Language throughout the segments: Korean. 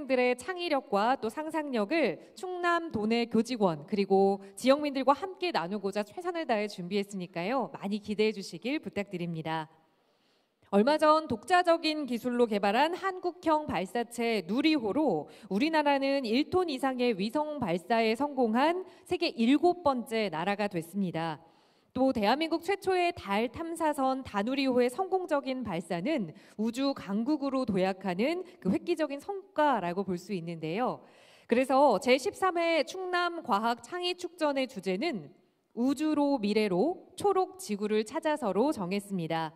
학생들의 창의력과 또 상상력을 충남 도내 교직원 그리고 지역민들과 함께 나누고자 최선을 다해 준비했으니까요. 많이 기대해 주시길 부탁드립니다. 얼마 전 독자적인 기술로 개발한 한국형 발사체 누리호로 우리나라는 1톤 이상의 위성 발사에 성공한 세계 7번째 나라가 됐습니다. 또 대한민국 최초의 달 탐사선 다누리호의 성공적인 발사는 우주 강국으로 도약하는 그 획기적인 성과라고 볼 수 있는데요. 그래서 제13회 충남 과학 창의 축전의 주제는 우주로 미래로 초록 지구를 찾아서로 정했습니다.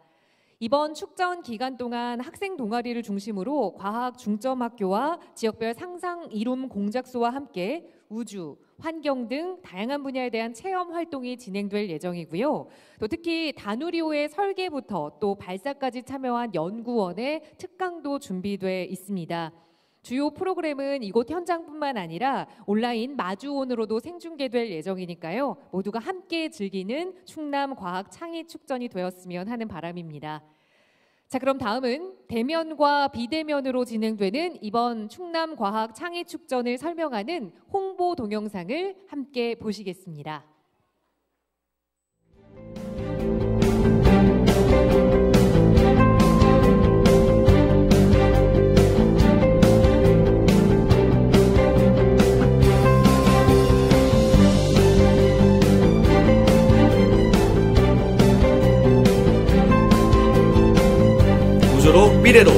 이번 축전 기간 동안 학생 동아리를 중심으로 과학 중점학교와 지역별 상상 이룸 공작소와 함께 우주, 환경 등 다양한 분야에 대한 체험 활동이 진행될 예정이고요. 또 특히 다누리호의 설계부터 또 발사까지 참여한 연구원의 특강도 준비돼 있습니다. 주요 프로그램은 이곳 현장뿐만 아니라 온라인 마주온으로도 생중계될 예정이니까요. 모두가 함께 즐기는 충남 과학 창의 축전이 되었으면 하는 바람입니다. 자, 그럼 다음은 대면과 비대면으로 진행되는 이번 충남 과학 창의 축전을 설명하는 홍보 동영상을 함께 보시겠습니다. 우주로 미래로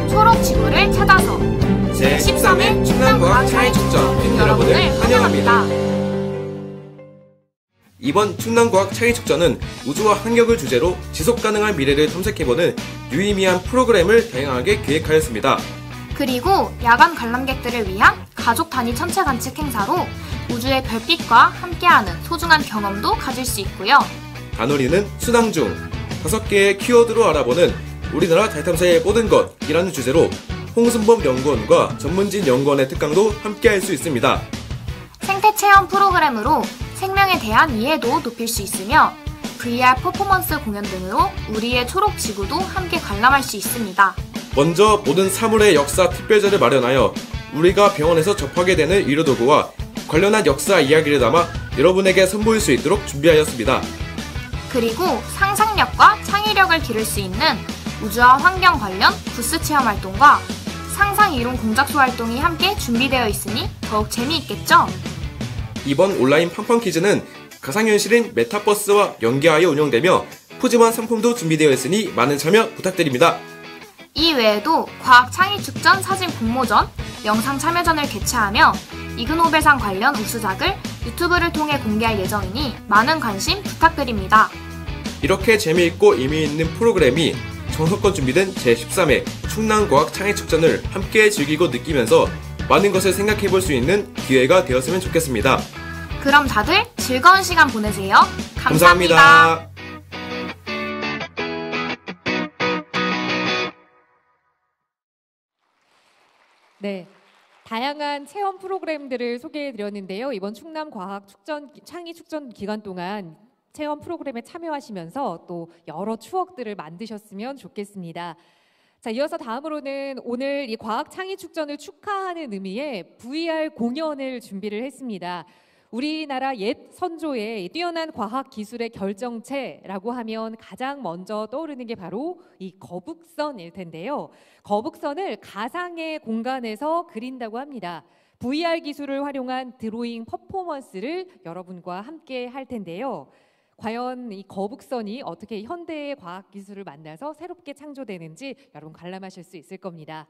초록 지구를 찾아서 제13회 충남과학 창의 축전 여러분을 환영합니다. 이번 충남과학 창의 축전은 우주와 환경을 주제로 지속가능한 미래를 탐색해보는 유의미한 프로그램을 다양하게 기획하였습니다. 그리고 야간 관람객들을 위한 가족 단위 천체 관측 행사로 우주의 별빛과 함께하는 소중한 경험도 가질 수 있고요. 다누리는 순항 중 5개의 키워드로 알아보는 우리나라 달 탐사의 모든 것이라는 주제로 홍순범 연구원과 전문진 연구원의 특강도 함께할 수 있습니다. 생태 체험 프로그램으로 생명에 대한 이해도 높일 수 있으며 VR 퍼포먼스 공연 등으로 우리의 초록 지구도 함께 관람할 수 있습니다. 먼저 모든 사물의 역사 특별전을 마련하여 우리가 병원에서 접하게 되는 의료도구와 관련한 역사 이야기를 담아 여러분에게 선보일 수 있도록 준비하였습니다. 그리고 상상력과 창의력을 기를 수 있는 우주와 환경 관련 부스 체험 활동과 상상 이론 공작소 활동이 함께 준비되어 있으니 더욱 재미있겠죠? 이번 온라인 팡팡 퀴즈는 가상현실인 메타버스와 연계하여 운영되며 푸짐한 상품도 준비되어 있으니 많은 참여 부탁드립니다. 이 외에도 과학 창의 축전 사진 공모전, 영상 참여전을 개최하며 이그노벨상 관련 우수작을 유튜브를 통해 공개할 예정이니 많은 관심 부탁드립니다. 이렇게 재미있고 의미있는 프로그램이 정석껏 준비된 제13회 충남과학 창의 축전을 함께 즐기고 느끼면서 많은 것을 생각해 볼 수 있는 기회가 되었으면 좋겠습니다. 그럼 다들 즐거운 시간 보내세요. 감사합니다. 네, 다양한 체험 프로그램들을 소개해 드렸는데요. 이번 충남 과학 축전 창의 축전 기간 동안 체험 프로그램에 참여하시면서 또 여러 추억들을 만드셨으면 좋겠습니다. 자, 이어서 다음으로는 오늘 이 과학 창의 축전을 축하하는 의미의 VR 공연을 준비를 했습니다. 우리나라 옛 선조의 뛰어난 과학 기술의 결정체라고 하면 가장 먼저 떠오르는 게 바로 이 거북선일 텐데요. 거북선을 가상의 공간에서 그린다고 합니다. VR 기술을 활용한 드로잉 퍼포먼스를 여러분과 함께 할 텐데요. 과연 이 거북선이 어떻게 현대의 과학기술을 만나서 새롭게 창조되는지 여러분 관람하실 수 있을 겁니다.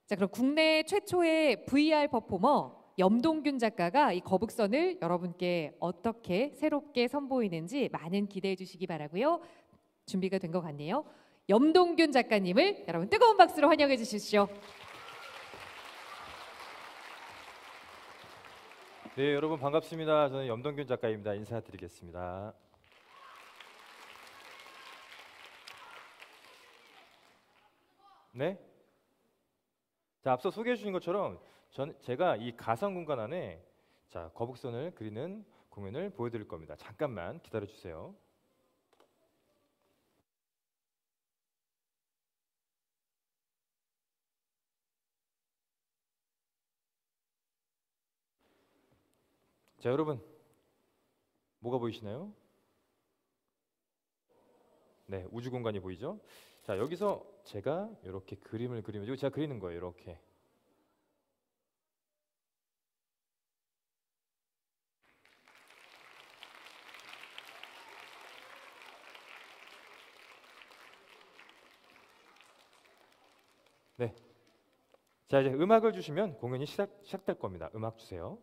자, 그럼 국내 최초의 VR 퍼포머 염동균 작가가 이 거북선을 여러분께 어떻게 새롭게 선보이는지 많은 기대해 주시기 바라고요. 준비가 된 것 같네요. 염동균 작가님을 여러분 뜨거운 박수로 환영해 주십시오. 네, 여러분 반갑습니다. 저는 염동균 작가입니다. 인사드리겠습니다. 네? 자, 앞서 소개해 주신 것처럼 제가 이 가상 공간 안에 거북선을 그리는 공연을 보여드릴 겁니다. 잠깐만 기다려 주세요. 자, 여러분 뭐가 보이시나요? 네, 우주 공간이 보이죠? 자, 여기서 제가 이렇게 그림을 그리면 이거 제가 그리는 거예요. 이렇게. 네. 자, 이제 음악을 주시면 공연이 시작될 겁니다. 음악 주세요.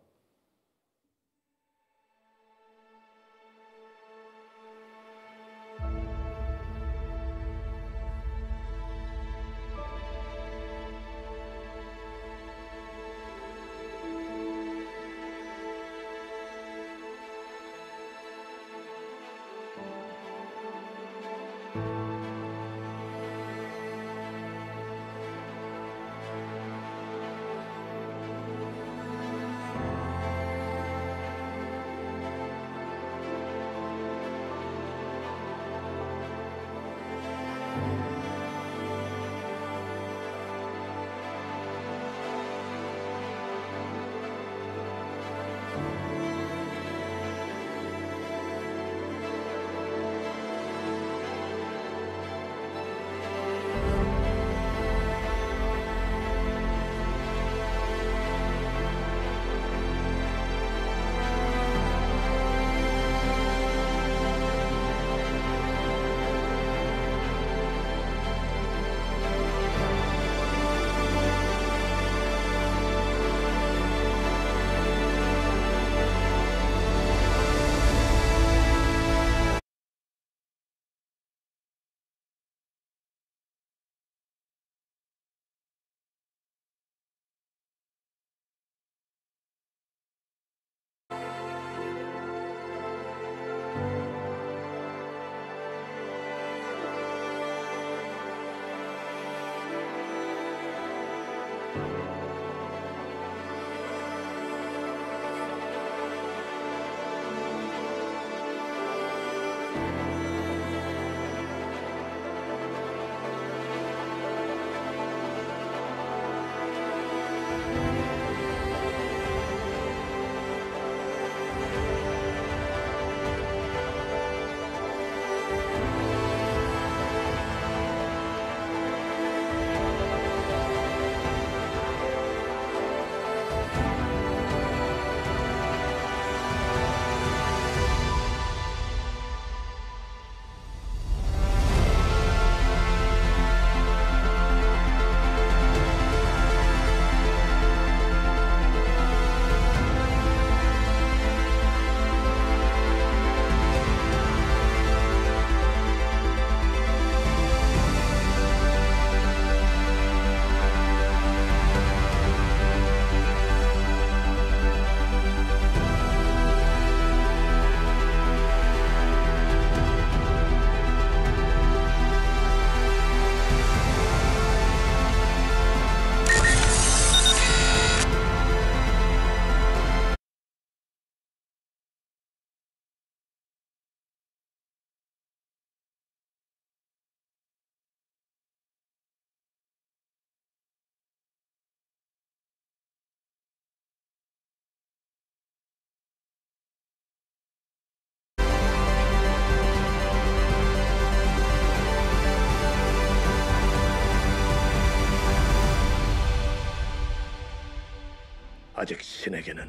아직 신에게는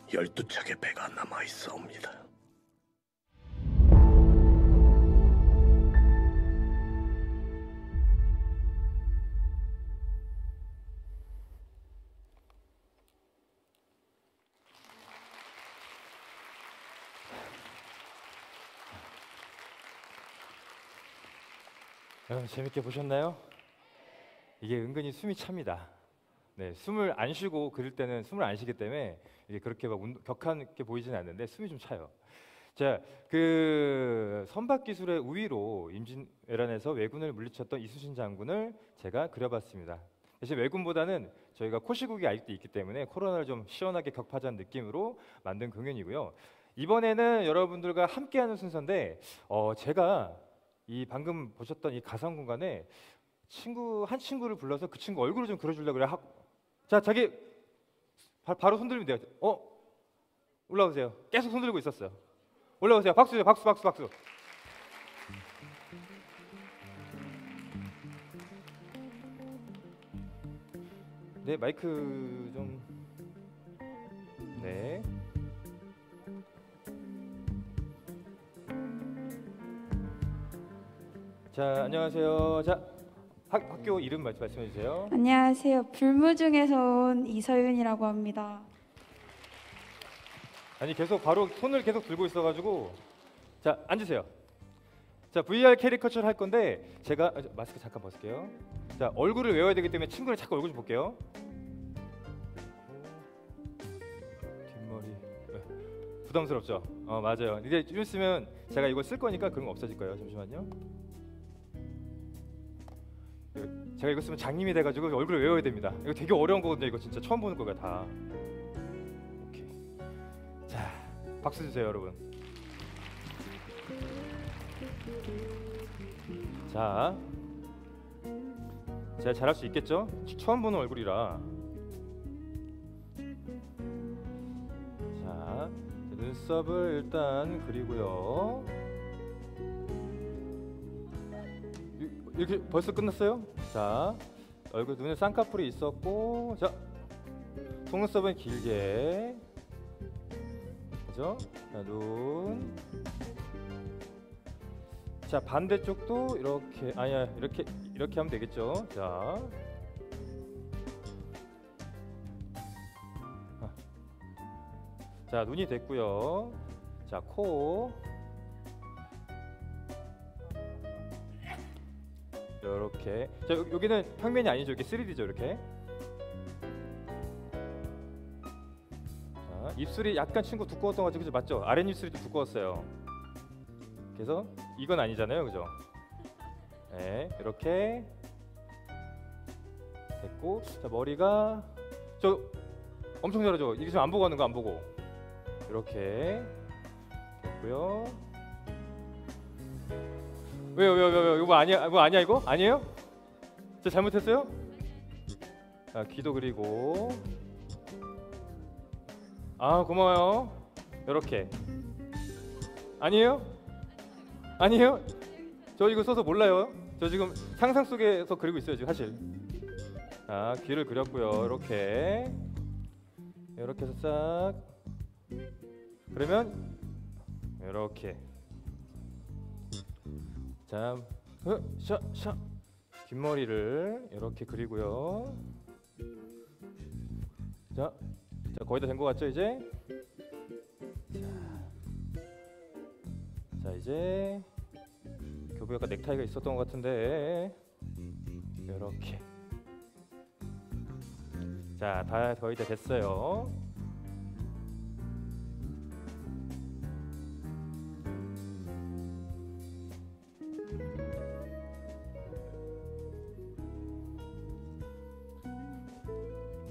12척의 배가 남아있사옵니다. 여러분 재밌게 보셨나요? 이게 은근히 숨이 찹니다. 네, 숨을 안 쉬고 그릴 때는 숨을 안 쉬기 때문에 이게 그렇게 막 격하게 보이지는 않는데 숨이 좀 차요. 자, 그 선박 기술의 우위로 임진왜란에서 왜군을 물리쳤던 이순신 장군을 제가 그려봤습니다. 대신 왜군보다는 저희가 코시국이 아직도 있기 때문에 코로나를 좀 시원하게 격파자는 느낌으로 만든 공연이고요. 이번에는 여러분들과 함께하는 순서인데 제가 이 방금 보셨던 이 가상 공간에 한 친구를 불러서 그 친구 얼굴을 좀 그려주려고 그래요. 자, 자기 바로 손 들면 돼요. 올라오세요. 계속 손 들고 있었어요. 올라오세요. 박수 주세요. 박수 박수 박수. 네, 마이크 좀. 네. 자, 안녕하세요. 자, 학교 이름 말씀해 주세요. 안녕하세요. 불무중에서 온 이서윤이라고 합니다. 아니 계속 바로 손을 계속 들고 있어가지고. 자, 앉으세요. 자, VR 캐리커처를 할 건데 제가 마스크 잠깐 벗을게요. 자, 얼굴을 외워야 되기 때문에 친구를 자꾸 얼굴 좀 볼게요. 뒷머리. 부담스럽죠? 맞아요. 이제 좀 있으면 제가 이거 쓸 거니까 그런 거 없어질 거예요. 잠시만요. 제가 이거 쓰면 장님이 돼가지고 얼굴을 외워야 됩니다. 이거 되게 어려운 거거든요. 이거 진짜 처음 보는 거가 다. 오케이. 자, 박수 주세요, 여러분. 자, 제가 잘할 수 있겠죠? 처음 보는 얼굴이라. 자, 눈썹을 일단 그리고요. 이렇게 벌써 끝났어요? 자, 얼굴 눈에 쌍꺼풀이 있었고, 자, 속눈썹은 길게, 그죠? 자, 눈. 자, 반대쪽도 이렇게, 아니야, 이렇게 하면 되겠죠? 자, 자, 눈이 됐고요. 자, 코. 이렇게. 자, 여기는 평면이 아니죠. 이렇게 3D죠. 이렇게. 자, 입술이 약간 친구 두꺼웠던 것 같죠? 그죠? 맞죠? 아랫입술이 좀 두꺼웠어요. 그래서 이건 아니잖아요. 그죠? 네, 이렇게 됐고. 자, 머리가 저 엄청 잘하죠? 이게 지금 안 보고 하는 거 안 보고. 이렇게 됐고요. 왜요? 이거 아니야? 뭐 아니야 이거? 아니에요? 제가 잘못했어요? 자, 귀도 그리고. 아, 고마워요. 이렇게. 아니에요? 아니에요? 저 이거 써서 몰라요. 저 지금 상상 속에서 그리고 있어요 지금 사실. 자, 귀를 그렸고요. 이렇게. 이렇게 해서 싹. 그러면 이렇게. 자, 샤 뒷머리를 이렇게 그리고요. 자, 거의 다 된 것 같죠 이제? 자, 이제 교복 약간 넥타이가 있었던 것 같은데 이렇게. 자, 다 거의 다 됐어요.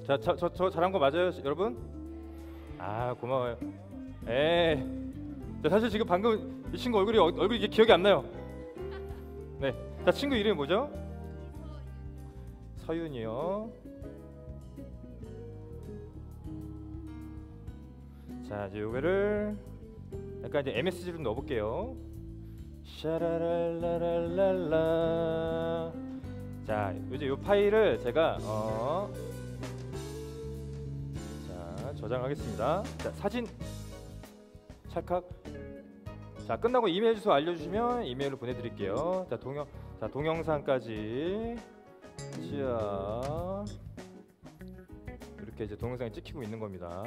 자, 저 잘한 거 맞아요, 여러분? 아, 고마워요. 자, 사실 지금 방금 이 친구 얼굴이 이게 기억이 안 나요. 네, 자, 친구 이름이 뭐죠? 서윤이요. 자, 이제 요거를 약간 이제 MSG로 넣어볼게요. 샤라랄라랄랄라. 자, 이제 요 파일을 제가 저장하겠습니다. 자, 사진 찰칵. 자, 끝나고 이메일 주소 알려주시면 이메일로 보내드릴게요. 자, 동영상까지. 자, 이렇게 이제 동영상이 찍히고 있는 겁니다.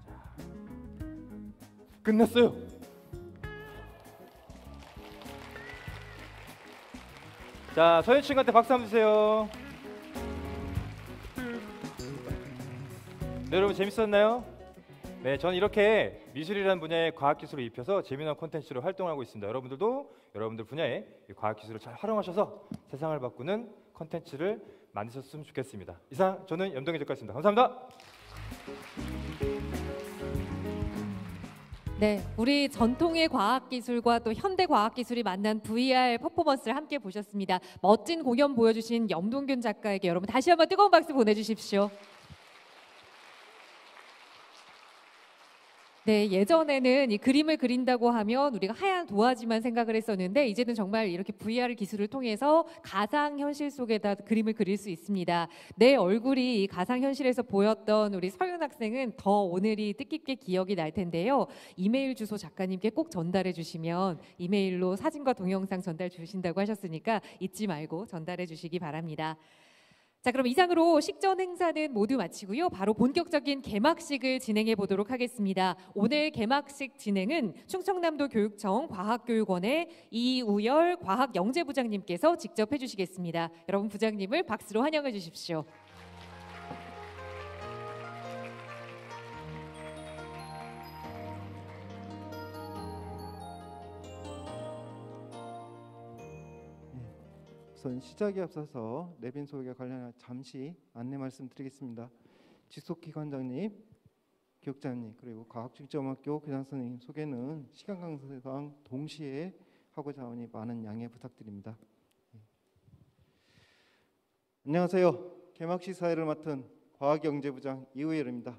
자, 끝났어요. 자, 서현 친구한테 박수 한번 주세요. 네, 여러분 재밌었나요? 네, 저는 이렇게 미술이라는 분야의 과학기술을 입혀서 재미난 콘텐츠로 활동하고 있습니다. 여러분들도 여러분들 분야의 과학기술을 잘 활용하셔서 세상을 바꾸는 콘텐츠를 만드셨으면 좋겠습니다. 이상 저는 염동희 작가였습니다. 감사합니다. 네, 우리 전통의 과학기술과 또 현대 과학기술이 만난 VR 퍼포먼스를 함께 보셨습니다. 멋진 공연 보여주신 염동균 작가에게 여러분 다시 한번 뜨거운 박수 보내주십시오. 네, 예전에는 이 그림을 그린다고 하면 우리가 하얀 도화지만 생각을 했었는데 이제는 정말 이렇게 VR 기술을 통해서 가상 현실 속에다 그림을 그릴 수 있습니다. 내 얼굴이 이 가상 현실에서 보였던 우리 서윤 학생은 더 오늘이 뜻깊게 기억이 날 텐데요. 이메일 주소 작가님께 꼭 전달해 주시면 이메일로 사진과 동영상 전달 주신다고 하셨으니까 잊지 말고 전달해 주시기 바랍니다. 자, 그럼 이상으로 식전 행사는 모두 마치고요. 바로 본격적인 개막식을 진행해 보도록 하겠습니다. 오늘 개막식 진행은 충청남도 교육청 과학교육원의 이우열 과학영재부장님께서 직접 해주시겠습니다. 여러분 부장님을 박수로 환영해 주십시오. 우선 시작에 앞서서 내빈 소개와 관련해 잠시 안내 말씀드리겠습니다. 지속기관장님, 교육자님 그리고 과학중점학교 교장선생님 소개는 시간 관계상 동시에 하고자 하니 많은 양해 부탁드립니다. 안녕하세요. 개막식 사회를 맡은 과학영재부장 이우열입니다.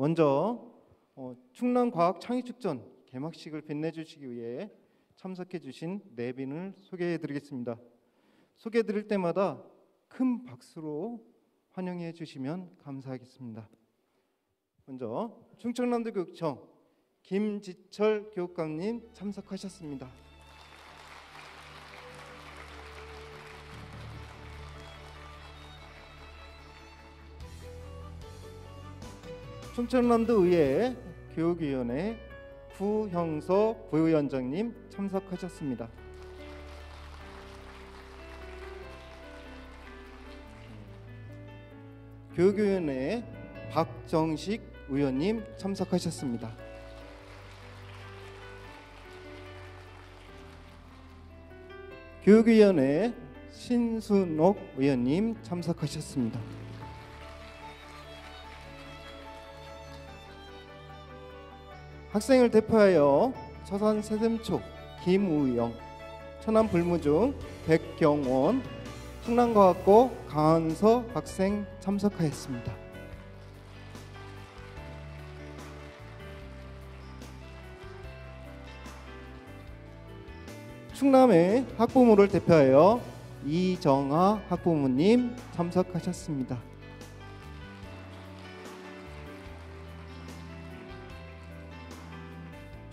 먼저 충남과학창의축전 개막식을 빛내주시기 위해 참석해주신 내빈을 소개해드리겠습니다. 소개해드릴 때마다 큰 박수로 환영해 주시면 감사하겠습니다. 먼저 충청남도 교육청 김지철 교육감님 참석하셨습니다. 충청남도 의회 교육위원회 구형서 부위원장님 참석하셨습니다. 교육위원회 박정식 의원님 참석하셨습니다. 교육위원회 신순옥 의원님 참석하셨습니다. 학생을 대표하여 서산 세샘초 김우영, 천안 불무중 백경원, 충남과학고 강한서 학생 참석하였습니다. 충남의 학부모를 대표하여 이정아 학부모님 참석하셨습니다.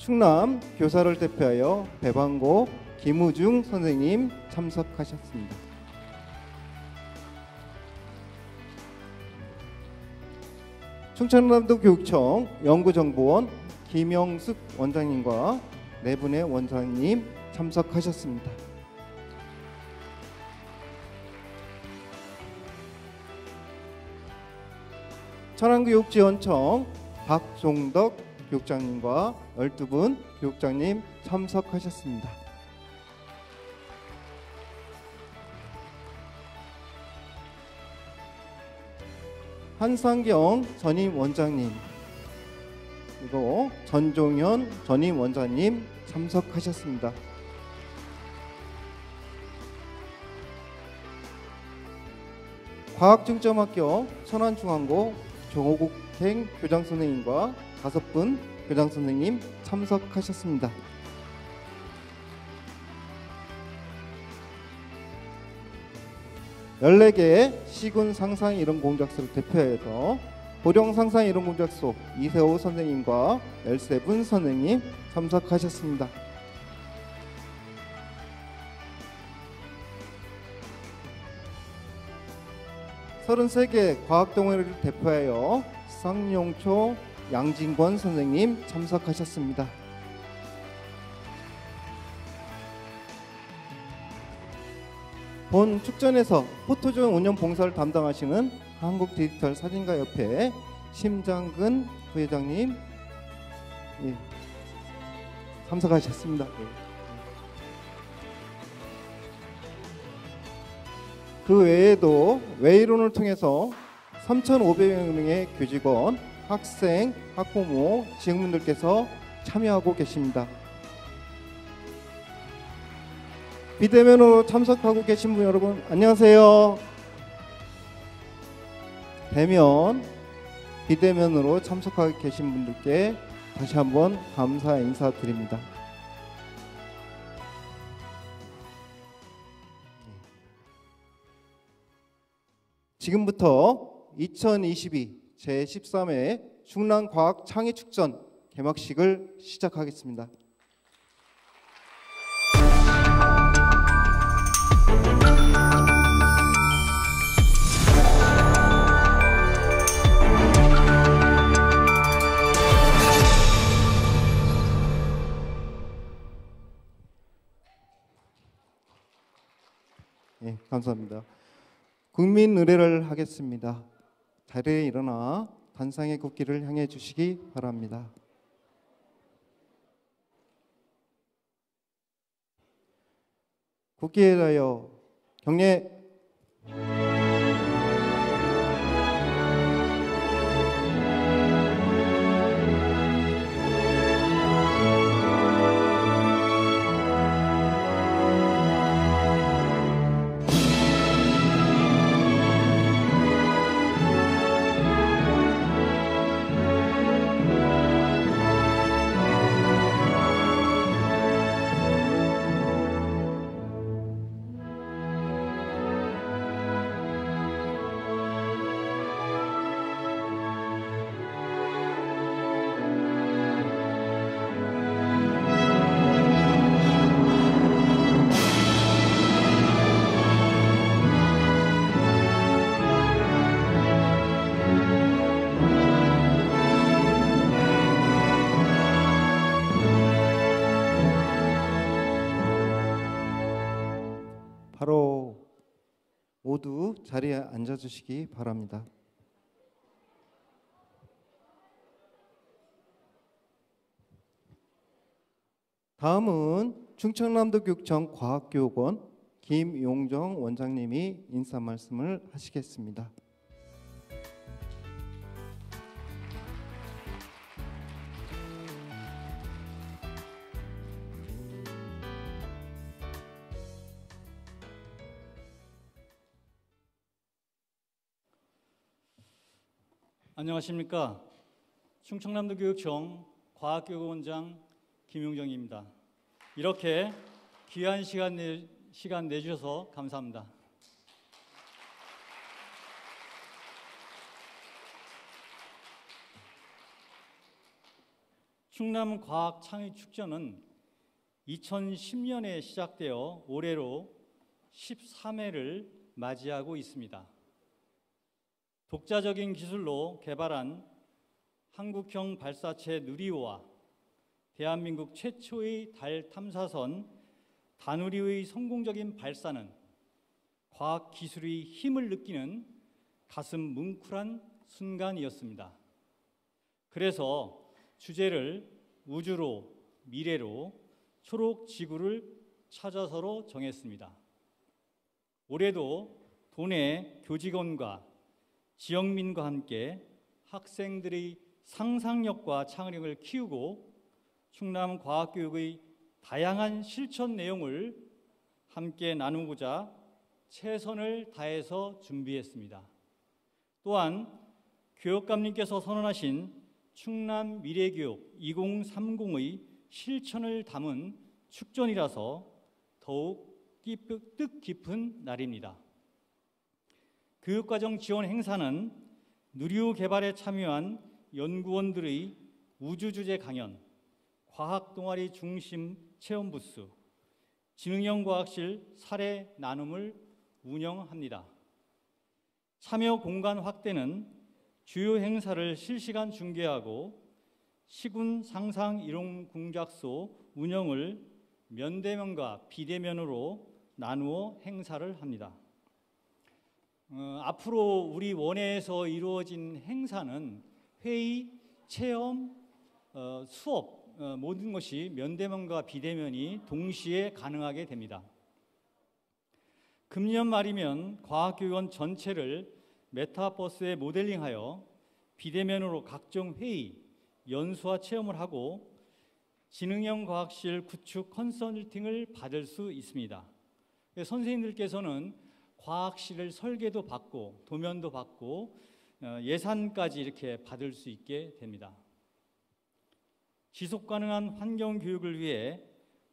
충남 교사를 대표하여 배방고 김우중 선생님 참석하셨습니다. 충청남도 교육청 연구정보원 김영숙 원장님과 네 분의 원장님 참석하셨습니다. 천안교육지원청 박종덕 교육장님과 12분 교육장님 참석하셨습니다. 한상경 전임 원장님 그리고 전종현 전임 원장님 참석하셨습니다. 과학중점학교 천안중앙고 정호국행 교장선생님과 5분 교장선생님 참석하셨습니다. (14개) 시군 상상이론공작소를 대표해서 보령 상상이론공작소 이세호 선생님과 13분 선생님 참석하셨습니다. (33개) 과학동호회를 대표하여 쌍용초 양진권 선생님 참석하셨습니다. 본 축전에서 포토존 운영 봉사를 담당하시는 한국디지털사진가협회 심장근 부회장님 참석하셨습니다. 그 외에도 외이론을 통해서 3,500명의 교직원, 학생, 학부모, 지역민들께서 참여하고 계십니다. 비대면으로 참석하고 계신 분 여러분 안녕하세요. 대면, 비대면으로 참석하고 계신 분들께 다시 한번 감사 인사드립니다. 지금부터 2022 제13회 충남과학창의축전 개막식을 시작하겠습니다. 네, 감사합니다. 국민 의례를 하겠습니다. 자리에 일어나 단상의 국기를 향해 주시기 바랍니다. 국기에 대하여 경례. 바로 모두 자리에 앉아주시기 바랍니다. 다음은 충청남도교육청 과학교육원 김용정 원장님이 인사 말씀을 하시겠습니다. 안녕하십니까. 충청남도교육청 과학교육원장 김용정입니다. 이렇게 귀한 시간 내주셔서 감사합니다. 충남과학창의축전은 2010년에 시작되어 올해로 13회를 맞이하고 있습니다. 독자적인 기술로 개발한 한국형 발사체 누리호와 대한민국 최초의 달 탐사선 다누리의 성공적인 발사는 과학기술의 힘을 느끼는 가슴 뭉클한 순간이었습니다. 그래서 주제를 우주로, 미래로, 초록 지구를 찾아서로 정했습니다. 올해도 도내 교직원과 지역민과 함께 학생들의 상상력과 창의력을 키우고 충남 과학교육의 다양한 실천 내용을 함께 나누고자 최선을 다해서 준비했습니다. 또한 교육감님께서 선언하신 충남 미래교육 2030의 실천을 담은 축전이라서 더욱 뜻깊은 날입니다. 교육과정 지원 행사는 누리호 개발에 참여한 연구원들의 우주주제 강연, 과학동아리 중심 체험 부스, 지능형 과학실 사례 나눔을 운영합니다. 참여 공간 확대는 주요 행사를 실시간 중계하고 시군 상상 이론 공작소 운영을 면대면과 비대면으로 나누어 행사를 합니다. 앞으로 우리 원회에서 이루어진 행사는 회의, 체험, 수업 모든 것이 면대면과 비대면이 동시에 가능하게 됩니다. 금년 말이면 과학교육원 전체를 메타버스에 모델링하여 비대면으로 각종 회의, 연수와 체험을 하고 지능형 과학실 구축 컨설팅을 받을 수 있습니다. 선생님들께서는 과학실 설계도 받고 도면도 받고 예산까지 이렇게 받을 수 있게 됩니다. 지속 가능한 환경 교육을 위해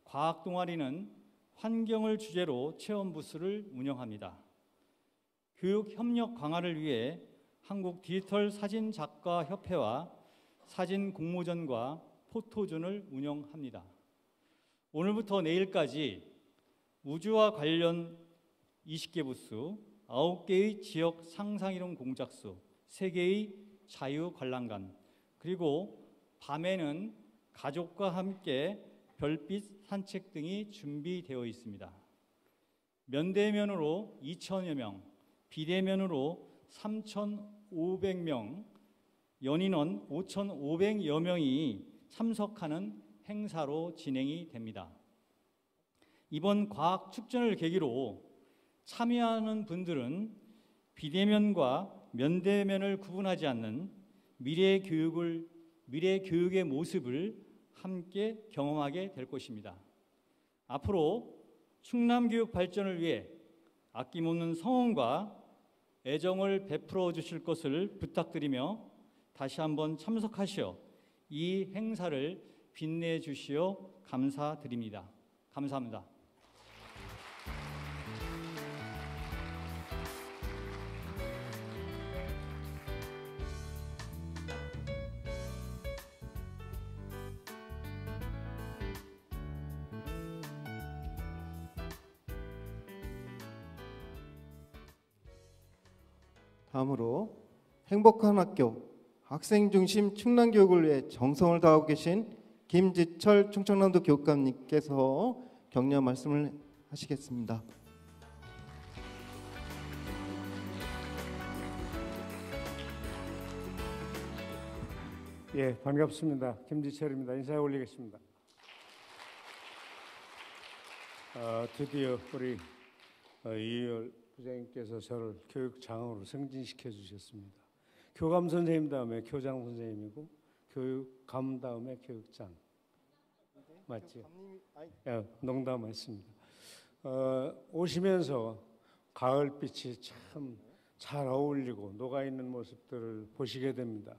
과학 동아리는 환경을 주제로 체험 부스를 운영합니다. 교육 협력 강화를 위해 한국 디지털 사진 작가 협회와 사진 공모전과 포토존을 운영합니다. 오늘부터 내일까지 우주와 관련 20개 부스, 9개의 지역 상상이론 공작소, 3개의 자유 관람관, 그리고 밤에는 가족과 함께 별빛 산책 등이 준비되어 있습니다. 면대면으로 2,000여 명, 비대면으로 3,500명, 연인원 5,500여 명이 참석하는 행사로 진행이 됩니다. 이번 과학 축전을 계기로 참여하는 분들은 비대면과 면대면을 구분하지 않는 미래 교육의 모습을 함께 경험하게 될 것입니다. 앞으로 충남 교육 발전을 위해 아낌없는 성원과 애정을 베풀어 주실 것을 부탁드리며 다시 한번 참석하시어 이 행사를 빛내 주시어 감사드립니다. 감사합니다. 다음으로 행복한 학교, 학생 중심 충남 교육을 위해 정성을 다하고 계신 김지철 충청남도 교육감님께서 격려 말씀을 하시겠습니다. 예, 반갑습니다. 김지철입니다. 인사 올리겠습니다. 드디어 우리 이의열 부장님께서 저를 교육장으로 승진시켜 주셨습니다. 교감 선생님 다음에 교장 선생님이고 교육감 다음에 교육장. 맞죠? 농담했습니다. 오시면서 가을빛이 참 잘 어울리고 녹아있는 모습들을 보시게 됩니다.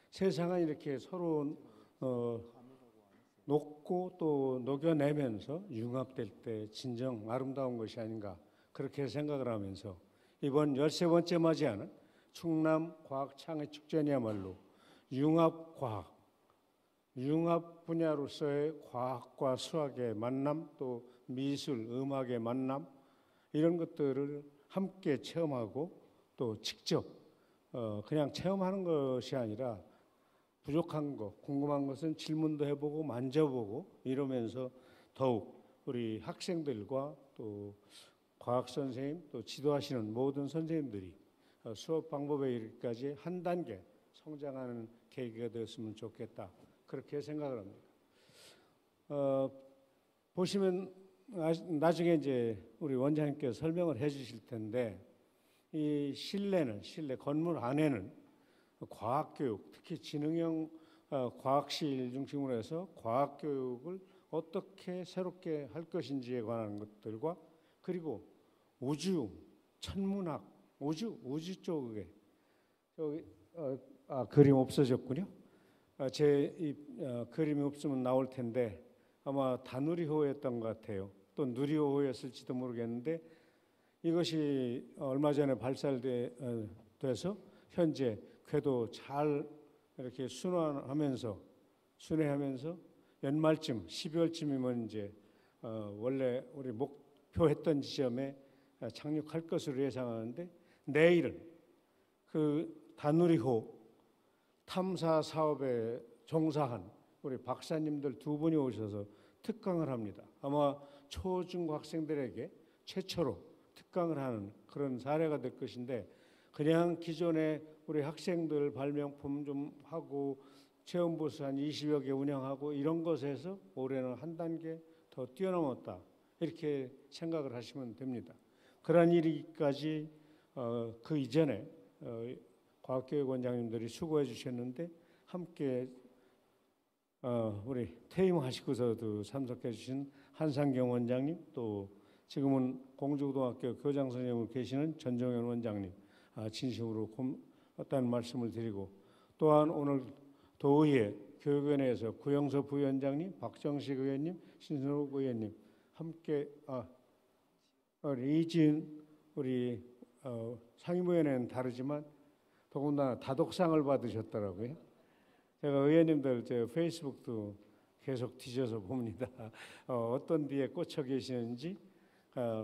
세상은 이렇게 서로 녹고 또 녹여내면서 융합될 때 진정 아름다운 것이 아닌가 그렇게 생각을 하면서 이번 13번째 맞이하는 충남 과학창의축전이야말로 융합과학, 융합 분야로서의 과학과 수학의 만남, 또 미술, 음악의 만남 이런 것들을 함께 체험하고 또 직접 그냥 체험하는 것이 아니라 부족한 것, 궁금한 것은 질문도 해보고 만져보고 이러면서 더욱 우리 학생들과 또 과학 선생님 또 지도하시는 모든 선생님들이 수업 방법에 이르기까지 한 단계 성장하는 계기가 되었으면 좋겠다 그렇게 생각을 합니다. 보시면 나중에 이제 우리 원장님께서 설명을 해주실 텐데 이 실내 건물 안에는 과학교육, 특히 지능형 과학실 중심으로 해서 과학교육을 어떻게 새롭게 할 것인지에 관한 것들과 그리고 우주, 천문학, 우주 쪽에 저기 그림 없어졌군요. 제 그림이 없으면 나올 텐데 아마 다누리호였던 것 같아요. 또 누리호였을지도 모르겠는데 이것이 얼마 전에 발사돼서 현재 궤도 잘 이렇게 순회하면서 연말쯤 12월쯤이면 이제 원래 우리 목표했던 지점에 착륙할 것으로 예상하는데 내일은 그 다누리호 탐사 사업에 종사한 우리 박사님들 2분이 오셔서 특강을 합니다. 아마 초중고 학생들에게 최초로 특강을 하는 그런 사례가 될 것인데 그냥 기존에 우리 학생들 발명품 좀 하고 체험부스 한 20여 개 운영하고 이런 것에서 올해는 한 단계 더 뛰어넘었다 이렇게 생각을 하시면 됩니다. 그러한 일이기까지 그 이전에 과학교육원장님들이 수고해 주셨는데 함께 우리 퇴임하시고서도 참석해 주신 한상경 원장님 또 지금은 공주고등학교 교장 선생님으로 계시는 전정현 원장님 진심으로 고맙다는 말씀을 드리고, 또한 오늘 도의회 교육위원회에서 구영서 부위원장님, 박정식 의원님, 신선욱 의원님 함께 이지은 우리 상임위원회는 다르지만 더군다나 다독상을 받으셨더라고요. 제가 의원님들 제 페이스북도 계속 뒤져서 봅니다. 어떤 뒤에 꽂혀 계시는지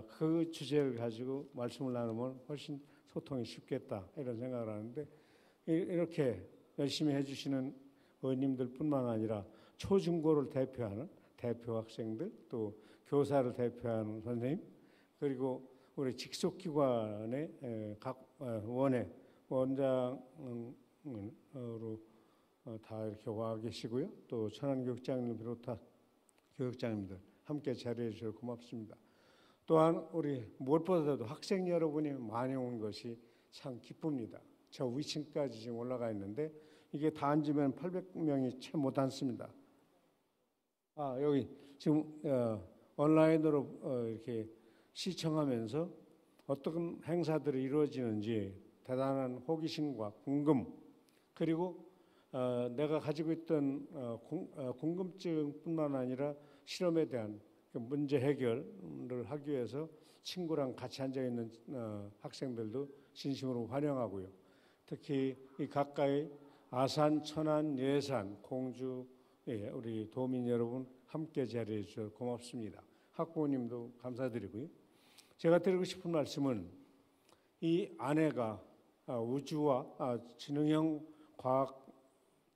그 주제를 가지고 말씀을 나누면 훨씬 소통이 쉽겠다 이런 생각을 하는데, 이렇게 열심히 해주시는 의원님들뿐만 아니라 초중고를 대표하는 대표 학생들, 또 교사를 대표하는 선생님, 그리고 우리 직속기관의 각 원의 원장으로 다 이렇게 와 계시고요. 또 천안교육장님 비롯한 교육장님들 함께 자리해 주셔서 고맙습니다. 또한 우리 무엇보다도 학생 여러분이 많이 온 것이 참 기쁩니다. 저 위층까지 지금 올라가 있는데 이게 다 앉으면 800명이 채 못 앉습니다. 여기 지금 온라인으로 이렇게 시청하면서 어떤 행사들이 이루어지는지 대단한 호기심과 궁금, 그리고 내가 가지고 있던 궁금증뿐만 아니라 실험에 대한 문제 해결을 하기 위해서 친구랑 같이 앉아 있는 학생들도 진심으로 환영하고요. 특히 이 가까이 아산, 천안, 예산, 공주에 우리 도민 여러분 함께 자리해 주셔서 고맙습니다. 학부모님도 감사드리고요. 제가 드리고 싶은 말씀은 이 안에가 우주와 지능형 과학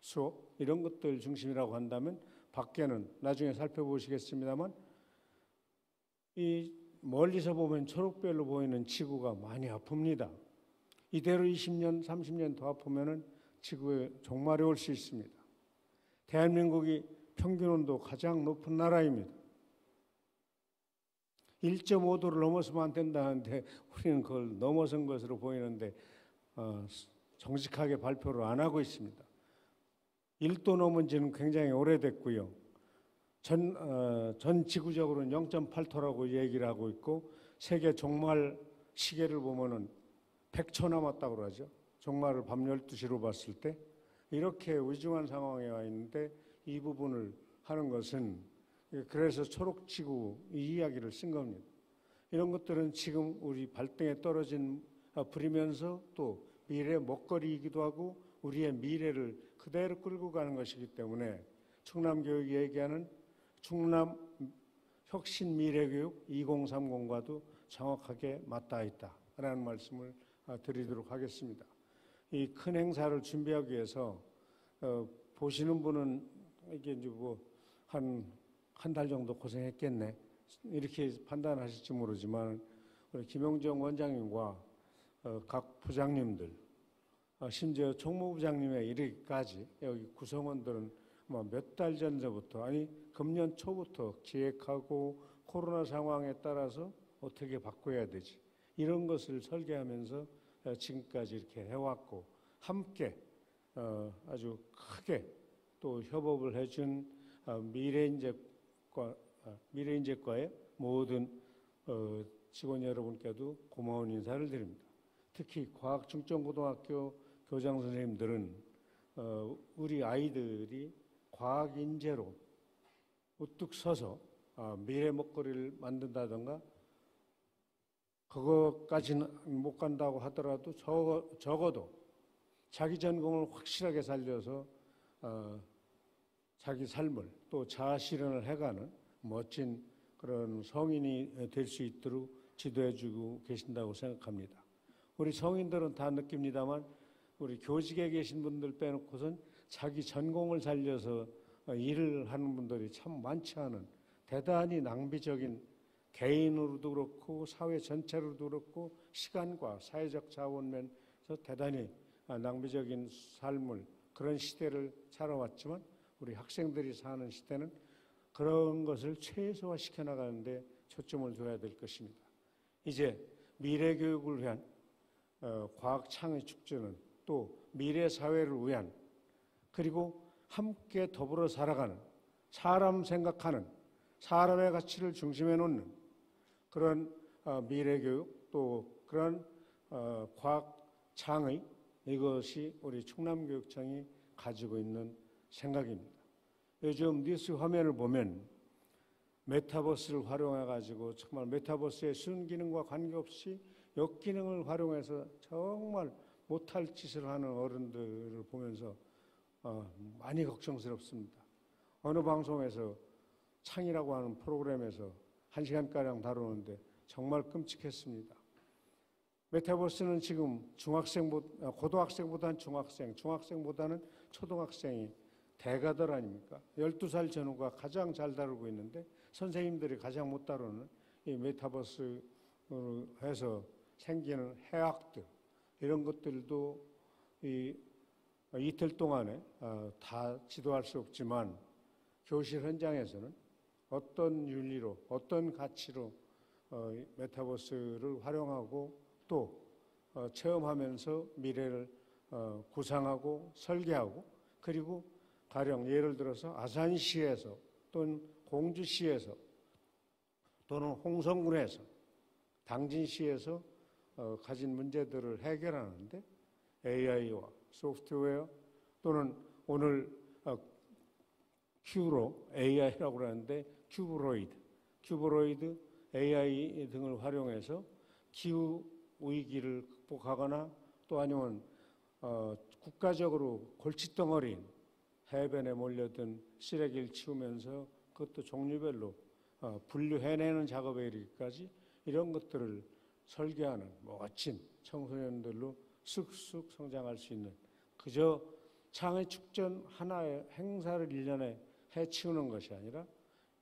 수업 이런 것들 중심이라고 한다면 밖에는 나중에 살펴보시겠습니다만 이 멀리서 보면 초록별로 보이는 지구가 많이 아픕니다. 이대로 20년, 30년 더 아프면은 지구에 종말이 올 수 있습니다. 대한민국이 평균 온도 가장 높은 나라입니다. 1.5도를 넘어서면 안 된다는데 우리는 그걸 넘어선 것으로 보이는데 정직하게 발표를 안 하고 있습니다. 1도 넘은 지는 굉장히 오래됐고요. 전 지구적으로는 0.8도라고 얘기를 하고 있고, 세계 종말 시계를 보면은 100초 남았다고 그러죠. 종말을 밤 12시로 봤을 때. 이렇게 위중한 상황에 와 있는데 이 부분을 하는 것은, 그래서 초록지구 이 이야기를 쓴 겁니다. 이런 것들은 지금 우리 발등에 떨어진 불이면서 또 미래의 먹거리이기도 하고 우리의 미래를 그대로 끌고 가는 것이기 때문에 충남교육이 얘기하는 충남 혁신 미래교육 2030과도 정확하게 맞닿아 있다라는 말씀을 드리도록 하겠습니다. 이 큰 행사를 준비하기 위해서 보시는 분은 이게 이제 뭐 한 달 정도 고생했겠네 이렇게 판단하실지 모르지만, 우리 김용정 원장님과 각 부장님들, 심지어 총무부장님에 이르기까지 여기 구성원들은 몇 달 전부터, 아니 금년 초부터 기획하고 코로나 상황에 따라서 어떻게 바꿔야 되지 이런 것을 설계하면서 지금까지 이렇게 해왔고, 함께 아주 크게 또 협업을 해준 미래인재과의 모든 직원 여러분께도 고마운 인사를 드립니다. 특히 과학중점고등학교 교장 선생님들은 우리 아이들이 과학인재로 우뚝 서서 미래 먹거리를 만든다든가, 그것까지는 못 간다고 하더라도 적어도 자기 전공을 확실하게 살려서 자기 삶을 또 자아실현을 해가는 멋진 그런 성인이 될 수 있도록 지도해주고 계신다고 생각합니다. 우리 성인들은 다 느낍니다만 우리 교직에 계신 분들 빼놓고선 자기 전공을 살려서 일을 하는 분들이 참 많지 않은, 대단히 낭비적인, 개인으로도 그렇고 사회 전체로도 그렇고 시간과 사회적 자원면에서 대단히 낭비적인 삶을, 그런 시대를 살아왔지만 우리 학생들이 사는 시대는 그런 것을 최소화시켜 나가는데 초점을 둬야 될 것입니다. 이제 미래 교육을 위한 과학창의 축제는 또 미래 사회를 위한, 그리고 함께 더불어 살아가는, 사람 생각하는, 사람의 가치를 중심에 놓는 그런 미래교육 또 그런 과학창의 이것이 우리 충남교육청이 가지고 있는 생각입니다. 요즘 뉴스 화면을 보면 메타버스를 활용해 가지고 정말 메타버스의 순기능과 관계없이 역기능을 활용해서 정말 못할 짓을 하는 어른들을 보면서 많이 걱정스럽습니다. 어느 방송에서 창이라고 하는 프로그램에서 1시간가량 다루는데 정말 끔찍했습니다. 메타버스는 지금 고등학생보다는 중학생보다는 초등학생이 대가들 아닙니까? 12살 전후가 가장 잘 다루고 있는데 선생님들이 가장 못 다루는 이 메타버스로 해서 생기는 해악들, 이런 것들도 이틀 동안에 다 지도할 수 없지만 교실 현장에서는 어떤 윤리로, 어떤 가치로 메타버스를 활용하고 또 체험하면서 미래를 구상하고 설계하고, 그리고 가령 예를 들어서 아산시에서 또는 공주시에서 또는 홍성군에서 당진시에서 가진 문제들을 해결하는데 AI와 소프트웨어 또는 오늘 큐로 AI라고 그러는데 큐브로이드 AI 등을 활용해서 기후 위기를 극복하거나 또 아니면 국가적으로 골칫덩어리인 해변에 몰려든 쓰레기를 치우면서 그것도 종류별로 분류해내는 작업에 이르기까지 이런 것들을 설계하는 멋진 청소년들로 쑥쑥 성장할 수 있는, 그저 창의축전 하나의 행사를 1년에 해치우는 것이 아니라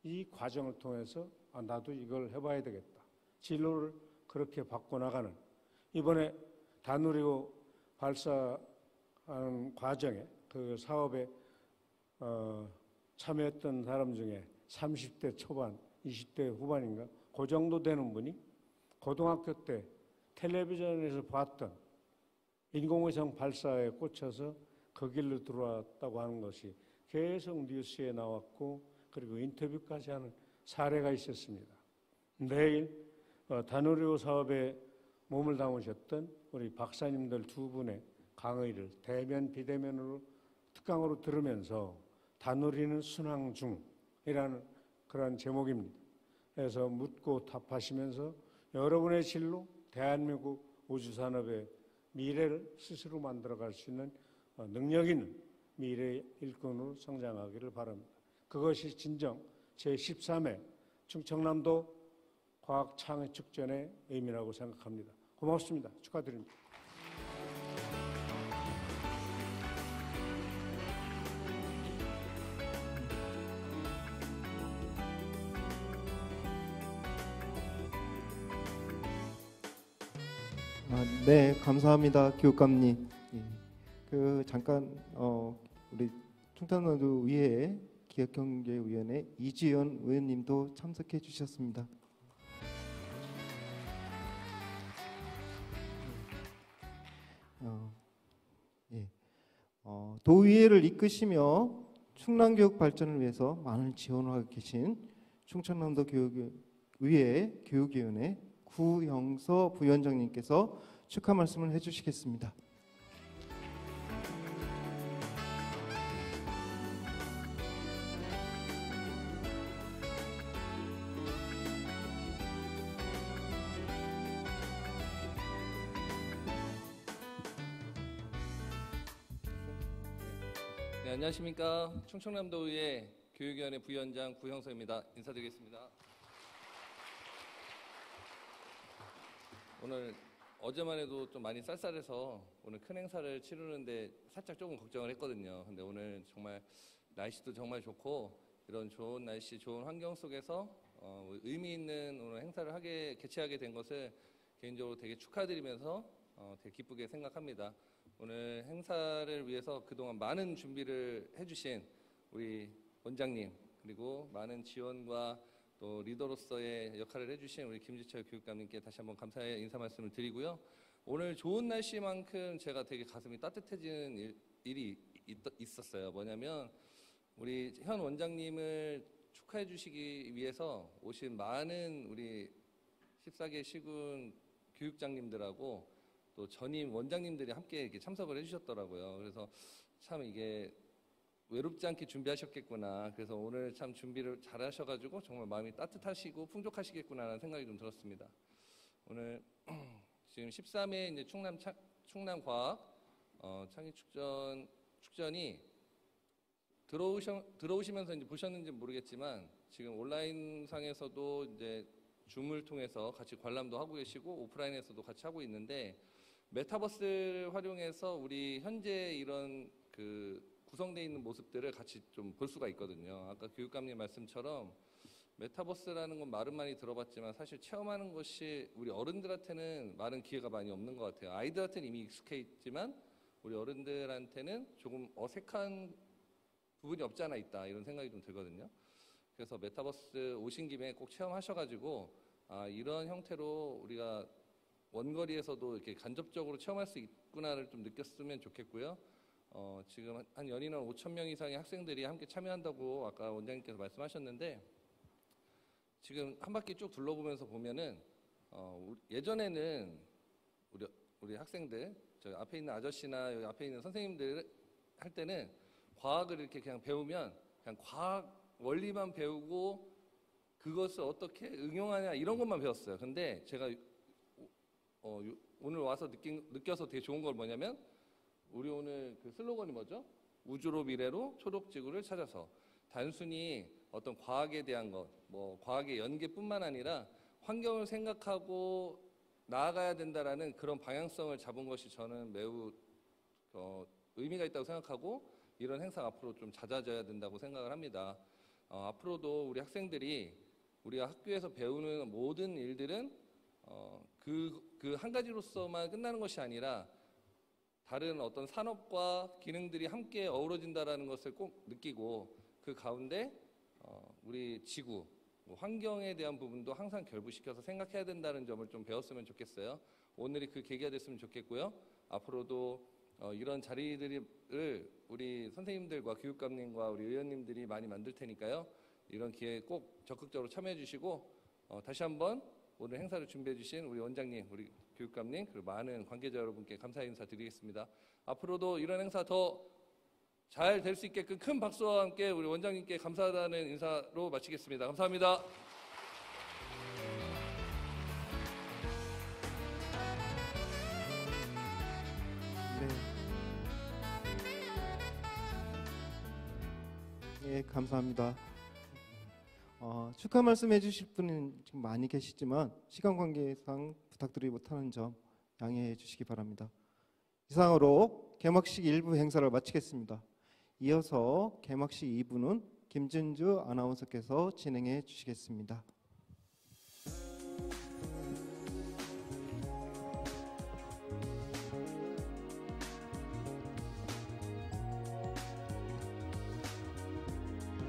이 과정을 통해서 나도 이걸 해봐야 되겠다, 진로를 그렇게 바꿔나가는, 이번에 다누리호 발사하는 과정에 그 사업에 참여했던 사람 중에 30대 초반, 20대 후반인가 그 정도 되는 분이 고등학교 때 텔레비전에서 봤던 인공위성 발사에 꽂혀서 그 길로 들어왔다고 하는 것이 계속 뉴스에 나왔고, 그리고 인터뷰까지 하는 사례가 있었습니다. 내일 다누리호 사업에 몸을 담으셨던 우리 박사님들 두 분의 강의를 대면 비대면으로 특강으로 들으면서 다누리는 순항 중이라는 그런 제목입니다. 그래서 묻고 답하시면서 여러분의 진로, 대한민국 우주산업의 미래를 스스로 만들어갈 수 있는 능력 있는 미래의 일꾼으로 성장하기를 바랍니다. 그것이 진정 제13회 충청남도 과학창의축전의 의미라고 생각합니다. 고맙습니다. 축하드립니다. 네, 감사합니다, 교육감님. 잠깐 우리 충청남도 의회 기획경제위원회 이지연 의원님도 참석해 주셨습니다. 도의회를 이끄시며 충남교육 발전을 위해서 많은 지원을 하고 계신 충청남도 의회 교육위원회 구영서 부위원장님께서 축하 말씀을 해주시겠습니다. 네, 안녕하십니까. 충청남도의회 교육위원회 부위원장 구형서입니다. 인사드리겠습니다. 오늘 어제만 해도 좀 많이 쌀쌀해서 오늘 큰 행사를 치르는데 살짝 조금 걱정을 했거든요. 근데 오늘 정말 날씨도 정말 좋고 이런 좋은 날씨, 좋은 환경 속에서 의미 있는 오늘 행사를 개최하게 된 것을 개인적으로 되게 축하드리면서 되게 기쁘게 생각합니다. 오늘 행사를 위해서 그동안 많은 준비를 해주신 우리 원장님, 그리고 많은 지원과 또 리더로서의 역할을 해주신 우리 김지철 교육감님께 다시 한번 감사의 인사 말씀을 드리고요. 오늘 좋은 날씨만큼 제가 되게 가슴이 따뜻해지는 일이 있었어요. 뭐냐면 우리 현 원장님을 축하해 주시기 위해서 오신 많은 우리 14개 시군 교육장님들하고 또 전임 원장님들이 함께 이렇게 참석을 해주셨더라고요. 그래서 참 이게 외롭지 않게 준비하셨겠구나. 그래서 오늘 참 준비를 잘하셔가지고 정말 마음이 따뜻하시고 풍족하시겠구나라는 생각이 좀 들었습니다. 오늘 지금 13회 이제 충남 과학 창의 축전이 들어오시면서 이제 보셨는지 모르겠지만 지금 온라인 상에서도 이제 줌을 통해서 같이 관람도 하고 계시고 오프라인에서도 같이 하고 있는데 메타버스를 활용해서 우리 현재 이런 그 구성되어 있는 모습들을 같이 좀 볼 수가 있거든요. 아까 교육감님 말씀처럼 메타버스라는 건 말은 많이 들어봤지만 사실 체험하는 것이 우리 어른들한테는 많은 기회가 많이 없는 것 같아요. 아이들한테는 이미 익숙해 있지만 우리 어른들한테는 조금 어색한 부분이 없지 않아 있다 이런 생각이 좀 들거든요. 그래서 메타버스 오신 김에 꼭 체험하셔가지고 이런 형태로 우리가 원거리에서도 이렇게 간접적으로 체험할 수 있구나를 좀 느꼈으면 좋겠고요. 지금 한 연인원 5,000명 이상의 학생들이 함께 참여한다고 아까 원장님께서 말씀하셨는데 지금 한 바퀴 쭉 둘러보면서 보면은 예전에는 우리 학생들 저 앞에 있는 아저씨나 여기 앞에 있는 선생님들 할 때는 과학을 이렇게 그냥 배우면 그냥 과학 원리만 배우고 그것을 어떻게 응용하냐 이런 것만 배웠어요. 근데 제가 오늘 와서 느껴서 되게 좋은 건 뭐냐면 우리 오늘 그 슬로건이 뭐죠? 우주로 미래로 초록지구를 찾아서 단순히 어떤 과학에 대한 것, 뭐 과학의 연계뿐만 아니라 환경을 생각하고 나아가야 된다라는 그런 방향성을 잡은 것이 저는 매우 의미가 있다고 생각하고 이런 행사 앞으로 좀 잦아져야 된다고 생각을 합니다. 앞으로도 우리 학생들이 우리가 학교에서 배우는 모든 일들은 그 한 가지로서만 끝나는 것이 아니라 다른 어떤 산업과 기능들이 함께 어우러진다라는 것을 꼭 느끼고 그 가운데 우리 지구, 환경에 대한 부분도 항상 결부시켜서 생각해야 된다는 점을 좀 배웠으면 좋겠어요. 오늘이 그 계기가 됐으면 좋겠고요. 앞으로도 이런 자리들을 우리 선생님들과 교육감님과 우리 의원님들이 많이 만들 테니까요. 이런 기회에 꼭 적극적으로 참여해 주시고 다시 한번 오늘 행사를 준비해 주신 우리 원장님, 우리 교육감님 그리고 많은 관계자 여러분께 감사의 인사 드리겠습니다. 앞으로도 이런 행사 더 잘 될 수 있게끔 큰 박수와 함께 우리 원장님께 감사하다는 인사로 마치겠습니다. 감사합니다. 네, 감사합니다. 축하 말씀해 주실 분은 지금 많이 계시지만 시간 관계상 부탁드리지 못하는 점 양해해 주시기 바랍니다. 이상으로 개막식 1부 행사를 마치겠습니다. 이어서 개막식 2부는 김진주 아나운서께서 진행해 주시겠습니다.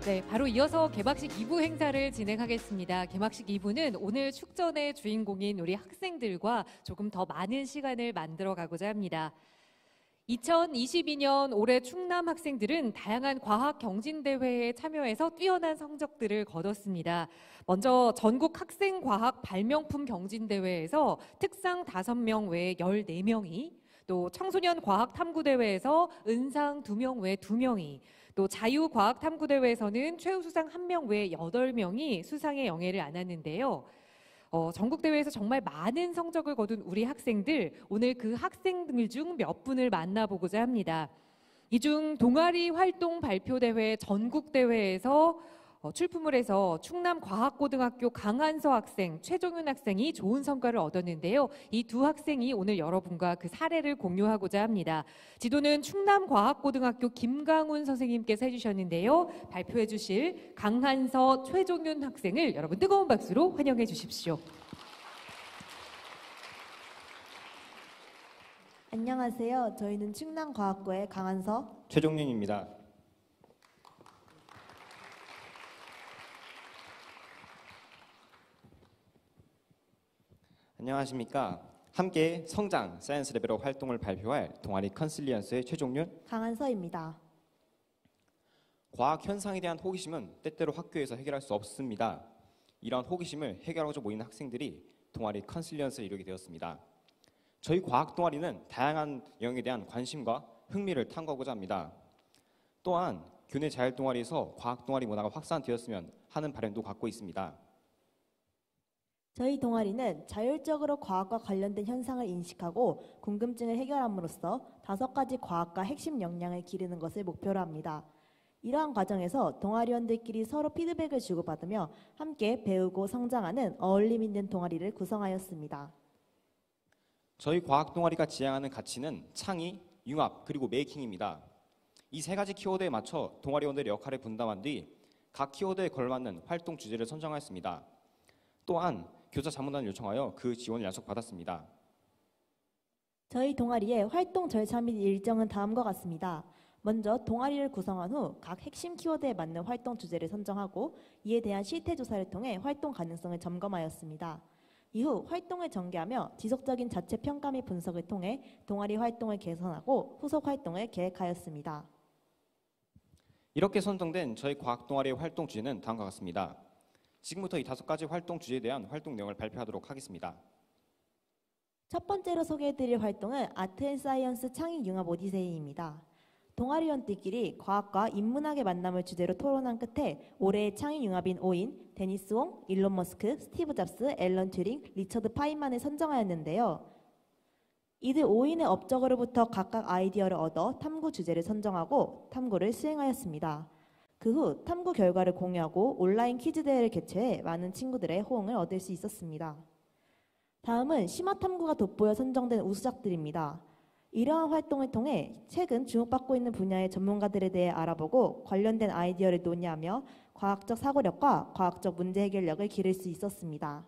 네, 바로 이어서 개막식 2부 행사를 진행하겠습니다. 개막식 2부는 오늘 축전의 주인공인 우리 학생들과 조금 더 많은 시간을 만들어 가고자 합니다. 2022년 올해 충남 학생들은 다양한 과학 경진대회에 참여해서 뛰어난 성적들을 거뒀습니다. 먼저 전국 학생과학 발명품 경진대회에서 특상 5명 외에 14명이, 또 청소년 과학탐구대회에서 은상 2명 외에 2명이, 또 자유과학탐구대회에서는 최우수상 1명 외에 8명이 수상의 영예를 안았는데요. 전국대회에서 정말 많은 성적을 거둔 우리 학생들, 오늘 그 학생들 중 몇 분을 만나보고자 합니다. 이 중 동아리 활동 발표대회 전국대회에서 출품을 해서 충남과학고등학교 강한서 학생, 최종윤 학생이 좋은 성과를 얻었는데요. 이 두 학생이 오늘 여러분과 그 사례를 공유하고자 합니다. 지도는 충남과학고등학교 김강훈 선생님께서 해주셨는데요. 발표해 주실 강한서, 최종윤 학생을 여러분 뜨거운 박수로 환영해 주십시오. 안녕하세요. 저희는 충남과학고의 강한서, 최종윤입니다. 안녕하십니까. 함께 성장 사이언스 레벨로 활동을 발표할 동아리 컨실리언스의 최종윤, 강한서입니다. 과학 현상에 대한 호기심은 때때로 학교에서 해결할 수 없습니다. 이러한 호기심을 해결하고자 모이는 학생들이 동아리 컨실리언스를 이루게 되었습니다. 저희 과학 동아리는 다양한 영역에 대한 관심과 흥미를 탐구하고자 합니다. 또한 교내 자율 동아리에서 과학 동아리 문화가 확산되었으면 하는 바람도 갖고 있습니다. 저희 동아리는 자율적으로 과학과 관련된 현상을 인식하고 궁금증을 해결함으로써 5가지 과학과 핵심 역량을 기르는 것을 목표로 합니다. 이러한 과정에서 동아리원들끼리 서로 피드백을 주고받으며 함께 배우고 성장하는 어울림 있는 동아리를 구성하였습니다. 저희 과학 동아리가 지향하는 가치는 창의, 융합, 그리고 메이킹입니다. 이 3가지 키워드에 맞춰 동아리원들의 역할을 분담한 뒤 각 키워드에 걸맞는 활동 주제를 선정하였습니다. 또한 교사 자문단을 요청하여 그 지원을 약속받았습니다. 저희 동아리의 활동 절차 및 일정은 다음과 같습니다. 먼저 동아리를 구성한 후 각 핵심 키워드에 맞는 활동 주제를 선정하고 이에 대한 실태 조사를 통해 활동 가능성을 점검하였습니다. 이후 활동을 전개하며 지속적인 자체 평가 및 분석을 통해 동아리 활동을 개선하고 후속 활동을 계획하였습니다. 이렇게 선정된 저희 과학 동아리의 활동 주제는 다음과 같습니다. 지금부터 이 5가지 활동 주제에 대한 활동 내용을 발표하도록 하겠습니다. 첫 번째로 소개해드릴 활동은 아트 앤 사이언스 창의 융합 오디세이입니다. 동아리원들끼리 과학과 인문학의 만남을 주제로 토론한 끝에 올해의 창의 융합인 5인 데니스 웡, 일론 머스크, 스티브 잡스, 앨런 튜링, 리처드 파인만을 선정하였는데요. 이들 5인의 업적으로부터 각각 아이디어를 얻어 탐구 주제를 선정하고 탐구를 수행하였습니다. 그 후 탐구 결과를 공유하고 온라인 퀴즈 대회를 개최해 많은 친구들의 호응을 얻을 수 있었습니다. 다음은 심화 탐구가 돋보여 선정된 우수작들입니다. 이러한 활동을 통해 최근 주목받고 있는 분야의 전문가들에 대해 알아보고 관련된 아이디어를 논의하며 과학적 사고력과 과학적 문제 해결력을 기를 수 있었습니다.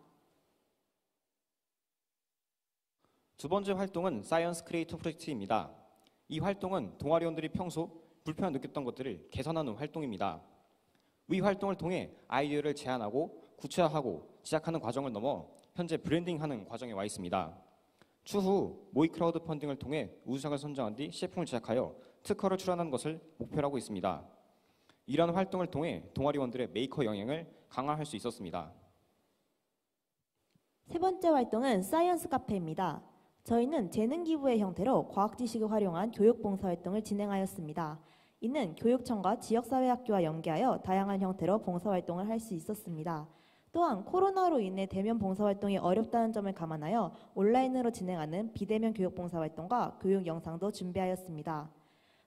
두 번째 활동은 사이언스 크리에이터 프로젝트입니다. 이 활동은 동아리원들이 평소 불편을 느꼈던 것들을 개선하는 활동입니다. 위 활동을 통해 아이디어를 제안하고 구체화하고 시작하는 과정을 넘어 현재 브랜딩하는 과정에 와 있습니다. 추후 모의 크라우드 펀딩을 통해 우수작을 선정한 뒤 시제품을 제작하여 특허를 출원하는 것을 목표로 하고 있습니다. 이러한 활동을 통해 동아리원들의 메이커 영향을 강화할 수 있었습니다. 세 번째 활동은 사이언스 카페입니다. 저희는 재능 기부의 형태로 과학 지식을 활용한 교육 봉사 활동을 진행하였습니다. 이는 교육청과 지역사회학교와 연계하여 다양한 형태로 봉사활동을 할 수 있었습니다. 또한 코로나로 인해 대면 봉사활동이 어렵다는 점을 감안하여 온라인으로 진행하는 비대면 교육 봉사활동과 교육 영상도 준비하였습니다.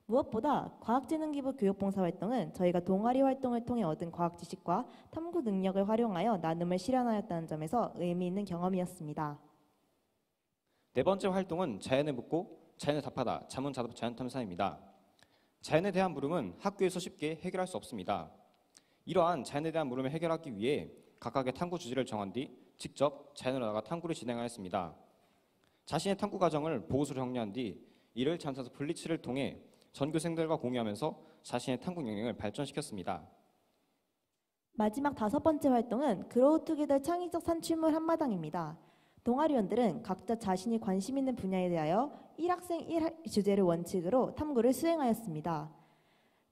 무엇보다 과학재능기부 교육 봉사활동은 저희가 동아리 활동을 통해 얻은 과학 지식과 탐구 능력을 활용하여 나눔을 실현하였다는 점에서 의미 있는 경험이었습니다. 네 번째 활동은 자연을 묻고 자연을 답하다 자문자답 자연탐사입니다. 자연에 대한 물음은 학교에서 쉽게 해결할 수 없습니다. 이러한 자연에 대한 물음을 해결하기 위해 각각의 탐구 주제를 정한 뒤 직접 자연으로 나가 탐구를 진행하였습니다. 자신의 탐구 과정을 보고서로 정리한 뒤 이를 자연탐사 블리츠를 통해 전교생들과 공유하면서 자신의 탐구 영역을 발전시켰습니다. 마지막 5번째 활동은 그로우 투게더 창의적 산출물 한마당입니다. 동아리원들은 각자 자신이 관심 있는 분야에 대하여 1학생 1주제를 원칙으로 탐구를 수행하였습니다.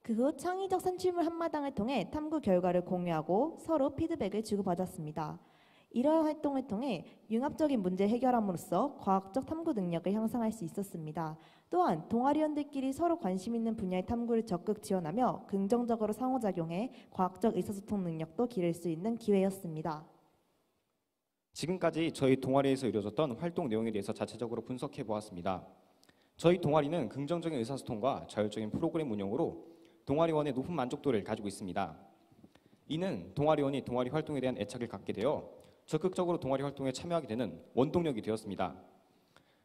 그 후 창의적 산출물 한마당을 통해 탐구 결과를 공유하고 서로 피드백을 주고받았습니다. 이러한 활동을 통해 융합적인 문제 해결함으로써 과학적 탐구 능력을 향상할 수 있었습니다. 또한 동아리원들끼리 서로 관심 있는 분야의 탐구를 적극 지원하며 긍정적으로 상호작용해 과학적 의사소통 능력도 기를 수 있는 기회였습니다. 지금까지 저희 동아리에서 이루어졌던 활동 내용에 대해서 자체적으로 분석해 보았습니다. 저희 동아리는 긍정적인 의사소통과 자율적인 프로그램 운영으로 동아리원의 높은 만족도를 가지고 있습니다. 이는 동아리원이 동아리 활동에 대한 애착을 갖게 되어 적극적으로 동아리 활동에 참여하게 되는 원동력이 되었습니다.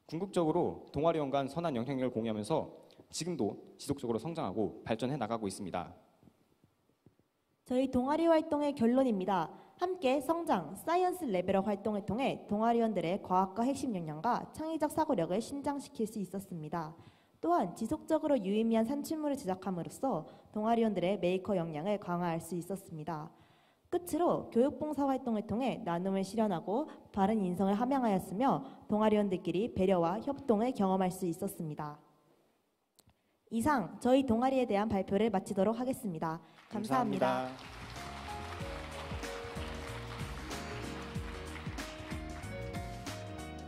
궁극적으로 동아리원 간 선한 영향력을 공유하면서 지금도 지속적으로 성장하고 발전해 나가고 있습니다. 저희 동아리 활동의 결론입니다. 함께 성장, 사이언스 레벨업 활동을 통해 동아리원들의 과학과 핵심 역량과 창의적 사고력을 신장시킬 수 있었습니다. 또한 지속적으로 유의미한 산출물을 제작함으로써 동아리원들의 메이커 역량을 강화할 수 있었습니다. 끝으로 교육봉사 활동을 통해 나눔을 실현하고 바른 인성을 함양하였으며 동아리원들끼리 배려와 협동을 경험할 수 있었습니다. 이상 저희 동아리에 대한 발표를 마치도록 하겠습니다. 감사합니다.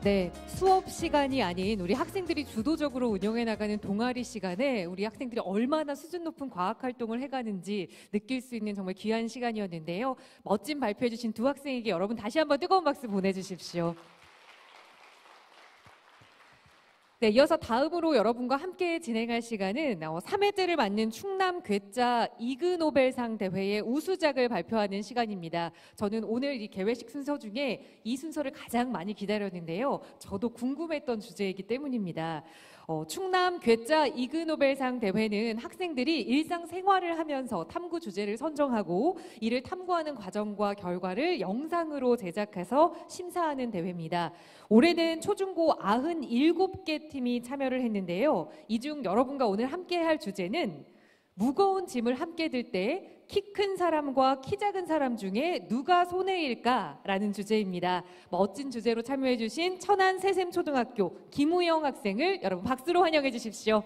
네, 수업 시간이 아닌 우리 학생들이 주도적으로 운영해 나가는 동아리 시간에 우리 학생들이 얼마나 수준 높은 과학 활동을 해가는지 느낄 수 있는 정말 귀한 시간이었는데요. 멋진 발표해 주신 두 학생에게 여러분 다시 한번 뜨거운 박수 보내주십시오. 네, 이어서 다음으로 여러분과 함께 진행할 시간은 3회째를 맞는 충남 괴짜 이그노벨상 대회의 우수작을 발표하는 시간입니다. 저는 오늘 이 개회식 순서 중에 이 순서를 가장 많이 기다렸는데요. 저도 궁금했던 주제이기 때문입니다. 충남 괴짜 이그노벨상 대회는 학생들이 일상생활을 하면서 탐구 주제를 선정하고 이를 탐구하는 과정과 결과를 영상으로 제작해서 심사하는 대회입니다. 올해는 초중고 97개 팀이 참여를 했는데요. 이 중 여러분과 오늘 함께할 주제는 무거운 짐을 함께 들 때 키 큰 사람과 키 작은 사람 중에 누가 손해일까라는 주제입니다. 멋진 주제로 참여해 주신 천안 새샘초등학교 김우영 학생을 여러분 박수로 환영해 주십시오.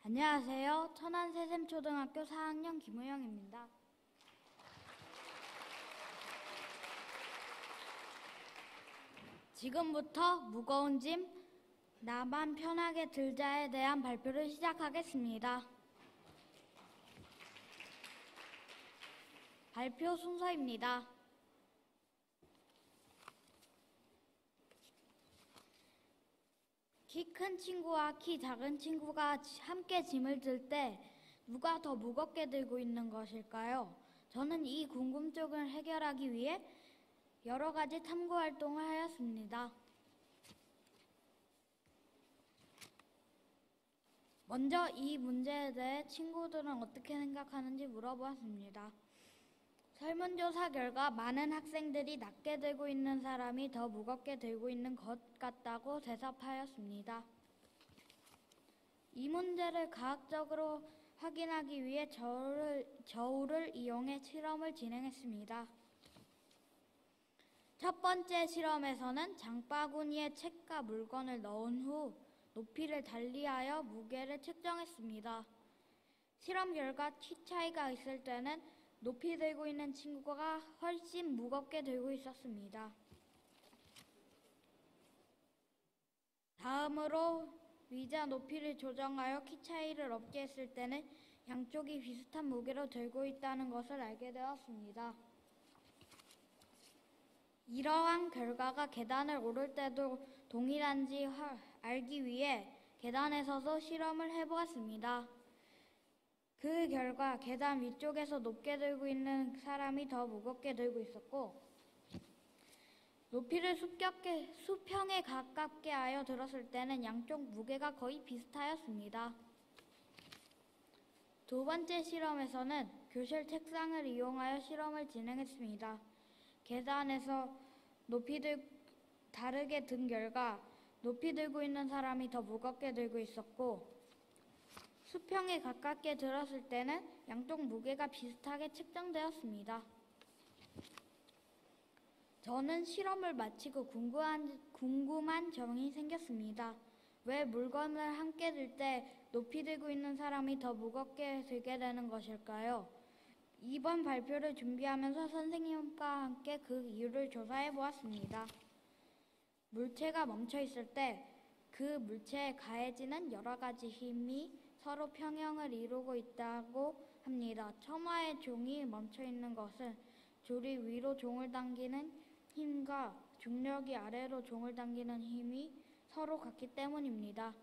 안녕하세요. 천안 새샘초등학교 4학년 김우영입니다. 지금부터 무거운 짐 나만 편하게 들자에 대한 발표를 시작하겠습니다. 발표 순서입니다. 키 큰 친구와 키 작은 친구가 함께 짐을 들 때 누가 더 무겁게 들고 있는 것일까요? 저는 이 궁금증을 해결하기 위해 여러 가지 탐구 활동을 하였습니다. 먼저 이 문제에 대해 친구들은 어떻게 생각하는지 물어보았습니다. 설문조사 결과 많은 학생들이 낮게 들고 있는 사람이 더 무겁게 들고 있는 것 같다고 대답하였습니다. 이 문제를 과학적으로 확인하기 위해 저울을 이용해 실험을 진행했습니다. 첫 번째 실험에서는 장바구니에 책과 물건을 넣은 후 높이를 달리하여 무게를 측정했습니다. 실험 결과 키 차이가 있을 때는 높이 들고 있는 친구가 훨씬 무겁게 들고 있었습니다. 다음으로 위자 높이를 조정하여 키 차이를 없게 했을 때는 양쪽이 비슷한 무게로 들고 있다는 것을 알게 되었습니다. 이러한 결과가 계단을 오를 때도 동일한지 알기 위해 계단에 서서 실험을 해보았습니다. 그 결과 계단 위쪽에서 높게 들고 있는 사람이 더 무겁게 들고 있었고 높이를 수평에 가깝게 하여 들었을 때는 양쪽 무게가 거의 비슷하였습니다. 두 번째 실험에서는 교실 책상을 이용하여 실험을 진행했습니다. 계단에서 다르게 든 결과 높이 들고 있는 사람이 더 무겁게 들고 있었고 수평에 가깝게 들었을 때는 양쪽 무게가 비슷하게 측정되었습니다. 저는 실험을 마치고 궁금한 점이 생겼습니다. 왜 물건을 함께 들 때 높이 들고 있는 사람이 더 무겁게 들게 되는 것일까요? 이번 발표를 준비하면서 선생님과 함께 그 이유를 조사해 보았습니다. 물체가 멈춰 있을 때 그 물체에 가해지는 여러 가지 힘이 서로 평형을 이루고 있다고 합니다. 처마의 종이 멈춰 있는 것은 줄이 위로 종을 당기는 힘과 중력이 아래로 종을 당기는 힘이 서로 같기 때문입니다.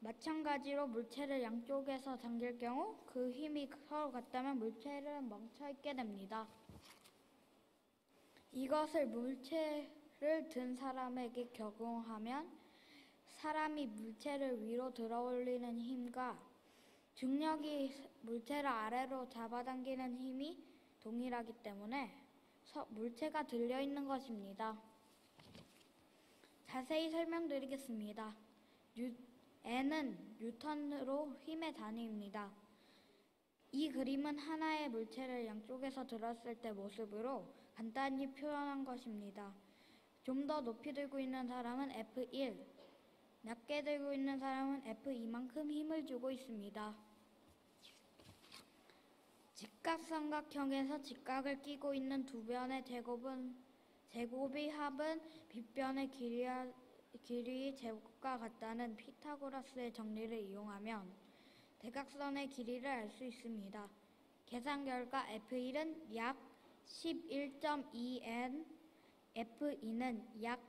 마찬가지로 물체를 양쪽에서 당길 경우 그 힘이 서로 같다면 물체는 멈춰 있게 됩니다. 이것을 물체를 든 사람에게 적용하면 사람이 물체를 위로 들어올리는 힘과 중력이 물체를 아래로 잡아당기는 힘이 동일하기 때문에 물체가 들려있는 것입니다. 자세히 설명드리겠습니다. N은 뉴턴으로 힘의 단위입니다. 이 그림은 하나의 물체를 양쪽에서 들었을 때 모습으로 간단히 표현한 것입니다. 좀 더 높이 들고 있는 사람은 F1, 낮게 들고 있는 사람은 F2만큼 힘을 주고 있습니다. 직각삼각형에서 직각을 끼고 있는 두 변의 제곱의 합은 빗변의 길이의 제곱과 같다는 피타고라스의 정리를 이용하면 대각선의 길이를 알 수 있습니다. 계산 결과 F1은 약 11.2n, F2는 약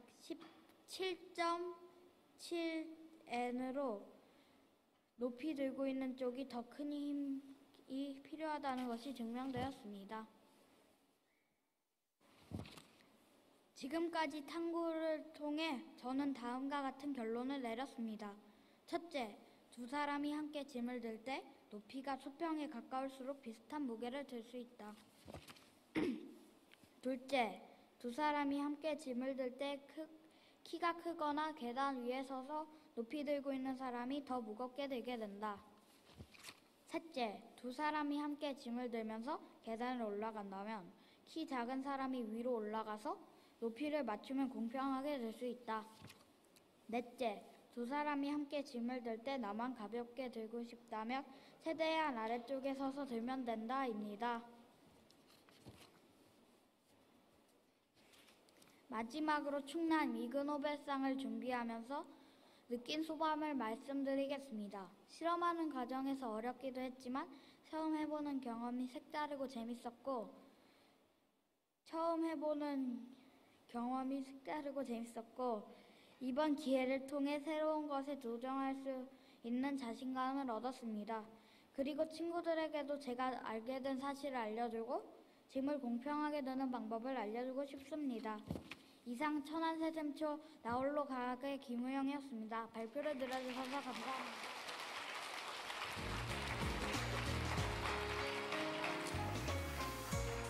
17.7n으로 높이 들고 있는 쪽이 더 큰 힘이 필요하다는 것이 증명되었습니다. 지금까지 탐구를 통해 저는 다음과 같은 결론을 내렸습니다. 첫째, 두 사람이 함께 짐을 들 때 높이가 수평에 가까울수록 비슷한 무게를 들 수 있다. 둘째, 두 사람이 함께 짐을 들 때 키가 크거나 계단 위에 서서 높이 들고 있는 사람이 더 무겁게 들게 된다. 셋째, 두 사람이 함께 짐을 들면서 계단을 올라간다면 키 작은 사람이 위로 올라가서 높이를 맞추면 공평하게 들 수 있다. 넷째, 두 사람이 함께 짐을 들 때 나만 가볍게 들고 싶다면 최대한 아래쪽에 서서 들면 된다입니다. 마지막으로 충남 이그노벨상을 준비하면서 느낀 소감을 말씀드리겠습니다. 실험하는 과정에서 어렵기도 했지만 처음 해보는 경험이 색다르고 재밌었고 이번 기회를 통해 새로운 것에 도전할 수 있는 자신감을 얻었습니다. 그리고 친구들에게도 제가 알게 된 사실을 알려주고 짐을 공평하게 드는 방법을 알려주고 싶습니다. 이상 천안세점초 나홀로 과학의 김우영이었습니다. 발표를 들어주셔서 감사합니다.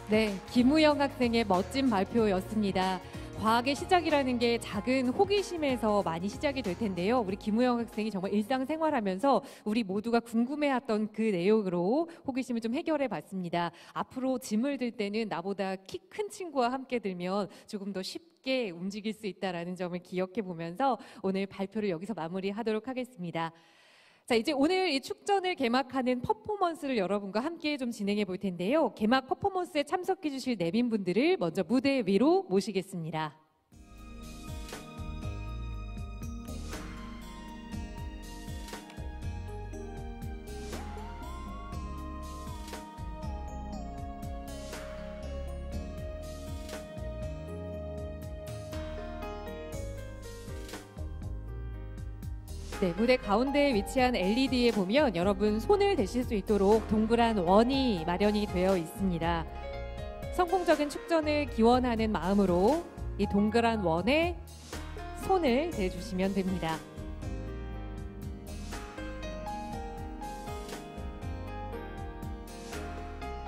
네, 김우영 학생의 멋진 발표였습니다. 과학의 시작이라는 게 작은 호기심에서 많이 시작이 될 텐데요. 우리 김우영 학생이 정말 일상생활하면서 우리 모두가 궁금해했던 그 내용으로 호기심을 좀 해결해 봤습니다. 앞으로 짐을 들 때는 나보다 키 큰 친구와 함께 들면 조금 더 쉽게 움직일 수 있다는 점을 기억해 보면서 오늘 발표를 여기서 마무리하도록 하겠습니다. 자, 이제 오늘 이 축전을 개막하는 퍼포먼스를 여러분과 함께 좀 진행해 볼 텐데요. 개막 퍼포먼스에 참석해 주실 내빈분들을 먼저 무대 위로 모시겠습니다. 네, 무대 가운데에 위치한 LED에 보면 여러분 손을 대실 수 있도록 동그란 원이 마련이 되어 있습니다. 성공적인 축전을 기원하는 마음으로 이 동그란 원에 손을 대주시면 됩니다.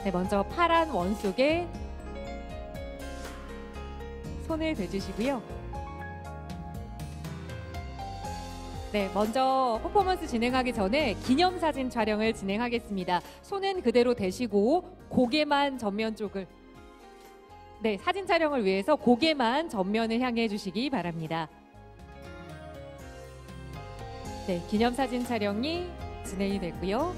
네, 먼저 파란 원 속에 손을 대주시고요. 네, 먼저 퍼포먼스 진행하기 전에 기념사진 촬영을 진행하겠습니다. 손은 그대로 대시고 고개만 전면 쪽을, 네, 사진 촬영을 위해서 고개만 전면을 향해 주시기 바랍니다. 네, 기념사진 촬영이 진행이 됐고요.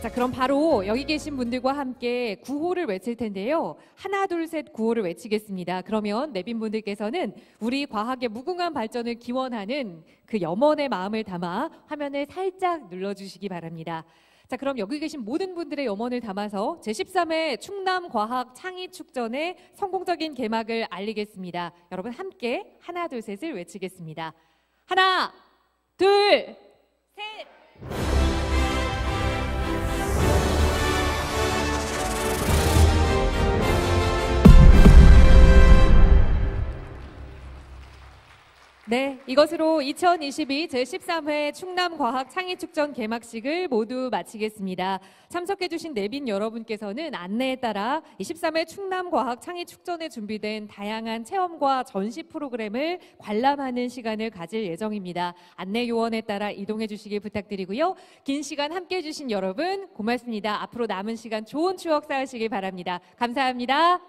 자, 그럼 바로 여기 계신 분들과 함께 구호를 외칠 텐데요. 하나, 둘, 셋 구호를 외치겠습니다. 그러면 내빈분들께서는 우리 과학의 무궁한 발전을 기원하는 그 염원의 마음을 담아 화면을 살짝 눌러주시기 바랍니다. 자, 그럼 여기 계신 모든 분들의 염원을 담아서 제13회 충남과학 창의축전의 성공적인 개막을 알리겠습니다. 여러분 함께 하나, 둘, 셋을 외치겠습니다. 하나, 둘, 셋! 네, 이것으로 2022 제13회 충남과학창의축전 개막식을 모두 마치겠습니다. 참석해주신 내빈 여러분께서는 안내에 따라 23회 충남과학창의축전에 준비된 다양한 체험과 전시 프로그램을 관람하는 시간을 가질 예정입니다. 안내 요원에 따라 이동해 주시길 부탁드리고요. 긴 시간 함께해 주신 여러분 고맙습니다. 앞으로 남은 시간 좋은 추억 쌓으시길 바랍니다. 감사합니다.